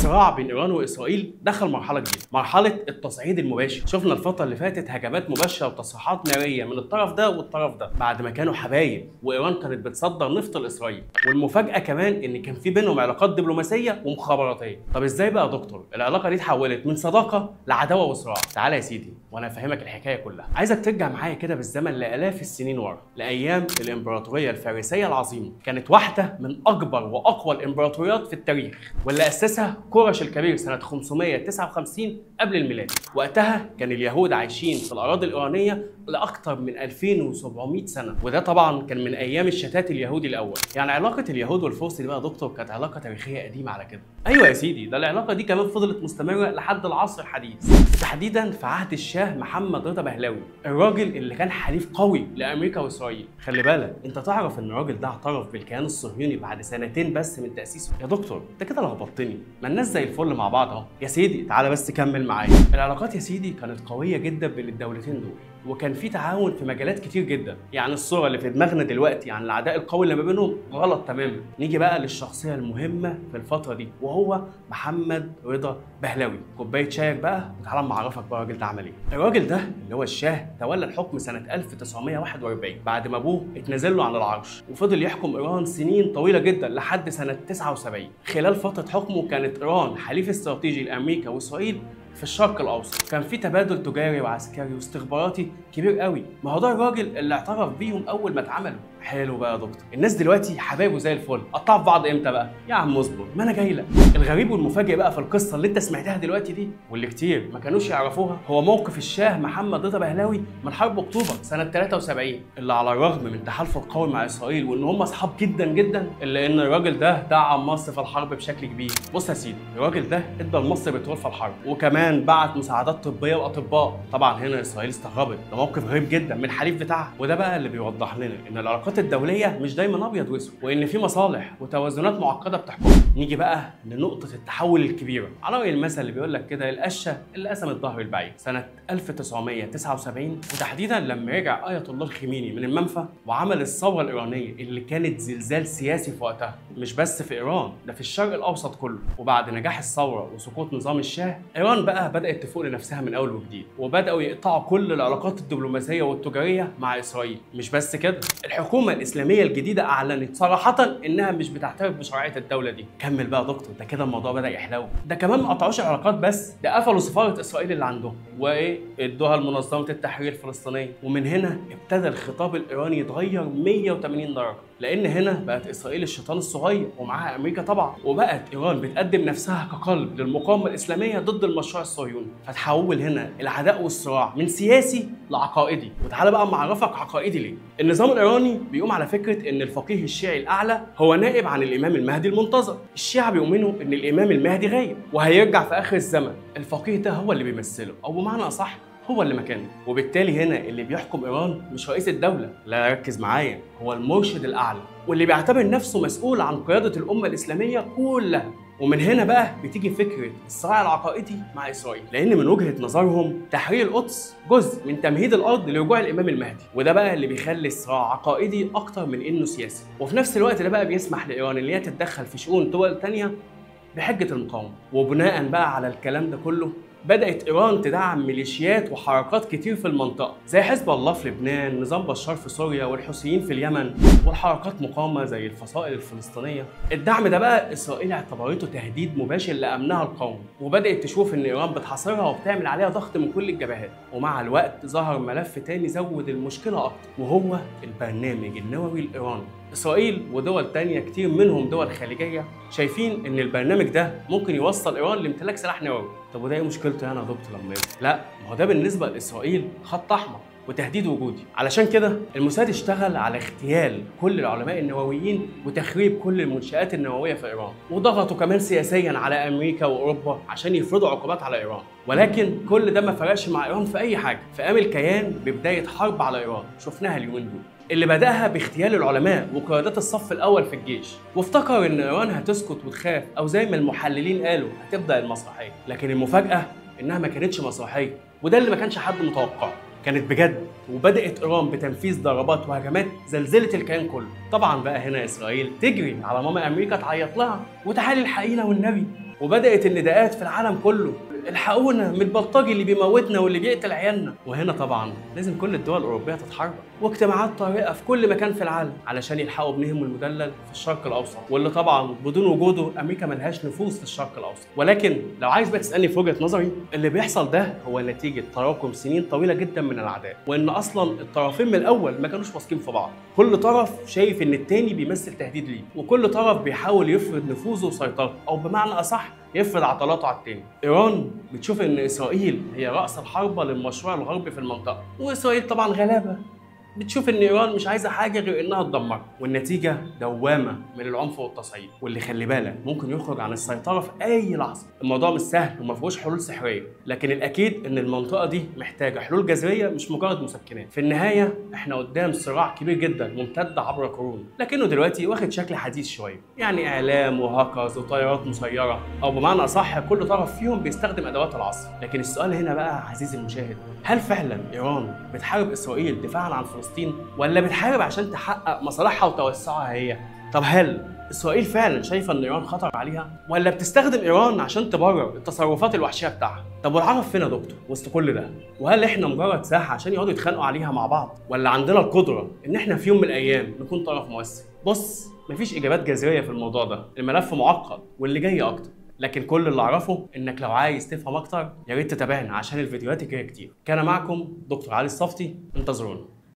الصراع بين ايران واسرائيل دخل مرحله جديده، مرحله التصعيد المباشر. شفنا الفتره اللي فاتت هجمات مباشره وتصريحات ناريه من الطرف ده والطرف ده بعد ما كانوا حبايب، وايران كانت بتصدر نفط لاسرائيل. والمفاجاه كمان ان كان في بينهم علاقات دبلوماسيه ومخابراتيه. طب ازاي بقى يا دكتور العلاقه دي اتحولت من صداقه لعداوه وصراع؟ تعالى يا سيدي وانا افهمك الحكايه كلها. عايزك ترجع معايا كده بالزمن لالاف السنين ورا، لايام الامبراطوريه الفارسيه العظيمه. كانت واحده من اكبر واقوى الامبراطوريات في التاريخ، واللي اسسها كورش الكبير سنه 559 قبل الميلاد. وقتها كان اليهود عايشين في الاراضي الايرانيه لاكثر من 2700 سنه، وده طبعا كان من ايام الشتات اليهودي الاول. يعني علاقه اليهود والفرس دي بقى يا دكتور كانت علاقه تاريخيه قديمه على كده. ايوه يا سيدي، ده العلاقه دي كمان فضلت مستمره لحد العصر الحديث، تحديدا في عهد الشاه محمد رضا بهلاوي، الراجل اللي كان حليف قوي لامريكا واسرائيل. خلي بالك، انت تعرف ان الراجل ده اعترف بالكيان الصهيوني بعد سنتين بس من تاسيسه؟ يا دكتور انت كده لخبطتني، ما الناس زي الفل مع بعض اهو. يا سيدي تعالى بس كمل معايا. العلاقات يا سيدي كانت قويه جدا بين الدولتين دول، وكان في تعاون في مجالات كتير جدا. يعني الصوره اللي في دماغنا دلوقتي عن العداء القوي اللي ما بينهم غلط تماما. نيجي بقى للشخصيه المهمه في الفتره دي، وهو محمد رضا بهلاوي. كوبايه شايك بقى وتعالى اما اعرفك بقى الراجل ده عمل ايه. الراجل ده اللي هو الشاه تولى الحكم سنه 1941 بعد ما ابوه اتنازل له عن العرش، وفضل يحكم ايران سنين طويله جدا لحد سنه 79. خلال فتره حكمه كانت ايران حليف استراتيجي لامريكا واسرائيل في الشرق الاوسط. كان في تبادل تجاري وعسكري واستخباراتي كبير قوي. ما هو ده الراجل اللي اعترف بيهم اول ما اتعملوا. حلو بقى يا دكتور، الناس دلوقتي حبايبه زي الفل، قطعوا في بعض امتى بقى؟ يا عم اصبر ما انا جاي لك. الغريب والمفاجئ بقى في القصه اللي انت سمعتها دلوقتي دي، واللي كتير ما كانوش يعرفوها، هو موقف الشاه محمد رضا بهلاوي من حرب اكتوبر سنه 73، اللي على الرغم من تحالفه القوي مع اسرائيل وان هم اصحاب جدا جدا، الا ان الراجل ده دعم مصر في الحرب بشكل كبير. بص يا سيدي، الراجل ده ادى لمصر بترول في الحرب، وكمان بعت مساعدات طبيه واطباء. طبعا هنا اسرائيل استغربت، ده موقف غريب جدا من الحليف بتاعها. وده بقى اللي بيوضح لنا ان العلاقات الدوليه مش دايما ابيض واسود، وان في مصالح وتوازنات معقده بتحكمها. نيجي بقى لنقطه التحول الكبيره، على راي المثل اللي بيقول لك كده، القشه اللي قسمت ظهر البعير. سنه 1979 وتحديدا لما رجع آية الله الخميني من المنفى وعمل الثوره الايرانيه اللي كانت زلزال سياسي في وقتها، مش بس في ايران، ده في الشرق الاوسط كله. وبعد نجاح الثوره وسقوط نظام الشاه، ايران بقى بدات تفوق لنفسها من اول وجديد، وبداوا يقطعوا كل العلاقات الدبلوماسيه والتجاريه مع اسرائيل. مش بس كده، الحكومه الاسلاميه الجديده اعلنت صراحه انها مش بتعترف بشرعيه الدوله دي. كمل بقى يا دكتور، ده كده الموضوع بدا يحلو. ده كمان ما قطعوش العلاقات بس، ده قفلوا سفاره اسرائيل اللي عندهم، وايه، ادوها لمنظمه التحرير الفلسطينيه. ومن هنا ابتدى الخطاب الايراني يتغير 180 درجه، لان هنا بقت اسرائيل الشيطان الصغير ومعاها امريكا طبعا، وبقت ايران بتقدم نفسها كقلب للمقاومه الاسلاميه ضد المشروع الصهيوني. فتحول هنا العداء والصراع من سياسي لعقائدي. وتعالى بقى اعرفك عقائدي ليه. النظام الايراني بيقوم على فكره ان الفقيه الشيعي الاعلى هو نائب عن الامام المهدي المنتظر. الشيعة بيؤمنوا ان الامام المهدي غايب وهيرجع في اخر الزمن. الفقيه ده هو اللي بيمثله، او بمعنى اصح هو اللي مكانه. وبالتالي هنا اللي بيحكم ايران مش رئيس الدوله، لا ركز معايا، هو المرشد الاعلى، واللي بيعتبر نفسه مسؤول عن قياده الامه الاسلاميه كلها. ومن هنا بقى بتيجي فكره الصراع العقائدي مع اسرائيل، لان من وجهه نظرهم تحرير القدس جزء من تمهيد الارض لرجوع الامام المهدي، وده بقى اللي بيخلي الصراع عقائدي اكتر من انه سياسي. وفي نفس الوقت ده بقى بيسمح لايران ان هي تتدخل في شؤون دول ثانيه بحجه المقاومه. وبناء بقى على الكلام ده كله، بدأت إيران تدعم ميليشيات وحركات كتير في المنطقة، زي حزب الله في لبنان، نظام بشار في سوريا، والحوثيين في اليمن، والحركات مقاومة زي الفصائل الفلسطينية. الدعم ده بقى إسرائيل اعتبرته تهديد مباشر لأمنها القومي، وبدأت تشوف إن إيران بتحاصرها وبتعمل عليها ضغط من كل الجبهات. ومع الوقت ظهر ملف تاني زود المشكلة أكتر، وهو البرنامج النووي الإيراني. إسرائيل ودول تانية كتير منهم دول خليجية شايفين إن البرنامج ده ممكن يوصل إيران لامتلاك سلاح نووي. طب وده إيه مشكلته يعني يا دكتور لما يوصل؟ لا، ما هو ده بالنسبة لإسرائيل خط أحمر وتهديد وجودي. علشان كده الموساد اشتغل على اغتيال كل العلماء النوويين وتخريب كل المنشآت النووية في إيران، وضغطوا كمان سياسيا على أمريكا وأوروبا عشان يفرضوا عقوبات على إيران. ولكن كل ده ما فرقش مع إيران في أي حاجة، فقام الكيان ببداية حرب على إيران شفناها اليومين دول، اللي بدأها باغتيال العلماء وقيادات الصف الأول في الجيش، وافتكر إن إيران هتسكت وتخاف، أو زي ما المحللين قالوا هتبدأ المسرحية. لكن المفاجأة إنها ما كانتش مسرحية، وده اللي ما كانش حد متوقعه. كانت بجد، وبدات ايران بتنفيذ ضربات وهجمات زلزلت الكيان كله. طبعا بقى هنا اسرائيل تجري على ماما امريكا تعيط لها وتعالي الحقينا والنبي، وبدات النداءات في العالم كله الحقونا من البلطجي اللي بيموتنا واللي بيقتل عيالنا. وهنا طبعا لازم كل الدول الاوروبيه تتحرك، واجتماعات طارئه في كل مكان في العالم علشان يلحقوا ابنهم المدلل في الشرق الاوسط، واللي طبعا بدون وجوده امريكا ملهاش نفوذ في الشرق الاوسط. ولكن لو عايز بقى تسالني في وجهه نظري، اللي بيحصل ده هو نتيجه تراكم سنين طويله جدا من العداء، وان اصلا الطرفين من الاول ما كانوش واثقين في بعض. كل طرف شايف ان التاني بيمثل تهديد ليه، وكل طرف بيحاول يفرض نفوذه وسيطرته، او بمعنى اصح يفرض عضلاته على التاني. ايران بتشوف ان اسرائيل هي راس الحربه للمشروع الغربي في المنطقه، واسرائيل طبعا غلابه بتشوف ان ايران مش عايزه حاجه غير انها تدمر، والنتيجه دوامه من العنف والتصعيد، واللي خلي بالك ممكن يخرج عن السيطره في اي لحظه. الموضوع مش سهل وما فيهوش حلول سحريه، لكن الاكيد ان المنطقه دي محتاجه حلول جذريه مش مجرد مسكنات. في النهايه احنا قدام صراع كبير جدا ممتد عبر قرون، لكنه دلوقتي واخد شكل حديث شويه، يعني اعلام وهاكرز وطيارات مسيره، او بمعنى اصح كل طرف فيهم بيستخدم ادوات العصر. لكن السؤال هنا بقى عزيزي المشاهد، هل فعلا ايران بتحارب اسرائيل دفاعا عن فلسطين، ولا بتحارب عشان تحقق مصالحها وتوسعها هي؟ طب هل اسرائيل فعلا شايفه ان ايران خطر عليها، ولا بتستخدم ايران عشان تبرر التصرفات الوحشيه بتاعها؟ طب والعرب فين يا دكتور وسط كل ده؟ وهل احنا مجرد ساحه عشان يقعدوا يتخانقوا عليها مع بعض، ولا عندنا القدره ان احنا في يوم من الايام نكون طرف مؤثر؟ بص، مفيش اجابات جذريه في الموضوع ده، الملف معقد واللي جاي اكتر. لكن كل اللي اعرفه انك لو عايز تفهم اكتر يا ريت تتابعنا عشان الفيديوهات الجايه كتير. كان معكم دكتور علي الصفتي، انتظرونا.